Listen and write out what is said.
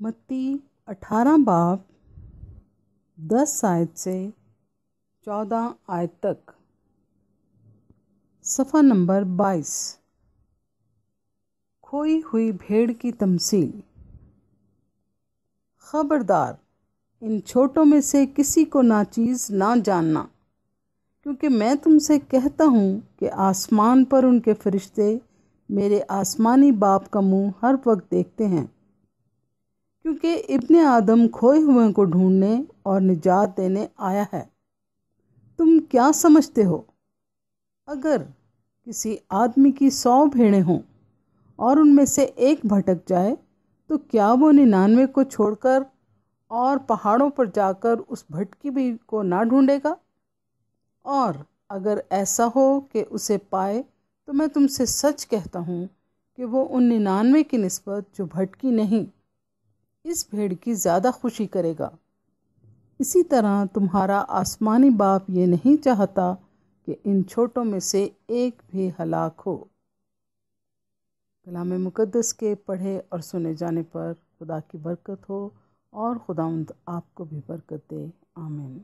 متی 18 باب 10 آیت سے 14 آیت تک۔ صفحہ نمبر 22۔ کھوئی ہوئی بھیڑ کی تمثیل۔ خبردار، ان چھوٹوں میں سے کسی کو ناچیز نہ جاننا، کیونکہ میں تم سے کہتا ہوں کہ آسمان پر ان کے فرشتے میرے آسمانی باپ کا منہ ہر وقت دیکھتے ہیں، کیونکہ ابن آدم کھوئے ہوئے کو ڈھونڈنے اور نجات دینے آیا ہے۔ تم کیا سمجھتے ہو؟ اگر کسی آدمی کی 100 بھیڑیں ہوں اور ان میں سے ایک بھٹک جائے تو کیا وہ 99 کو چھوڑ کر اور پہاڑوں پر جا کر اس بھٹکی ہوئی کو نہ ڈھونڈے گا؟ اور اگر ایسا ہو کہ اسے پائے تو میں تم سے سچ کہتا ہوں کہ وہ ان 99 کی نسبت جو بھٹکی نہیں، اس بھیڑ کی زیادہ خوشی کرے گا۔ اسی طرح تمہارا آسمانی باپ یہ نہیں چاہتا کہ ان چھوٹوں میں سے ایک بھی ہلاک ہو۔ کلام مقدس کے پڑھے اور سنے جانے پر خدا کی برکت ہو اور خداوند آپ کو بھی برکت دے۔ آمین۔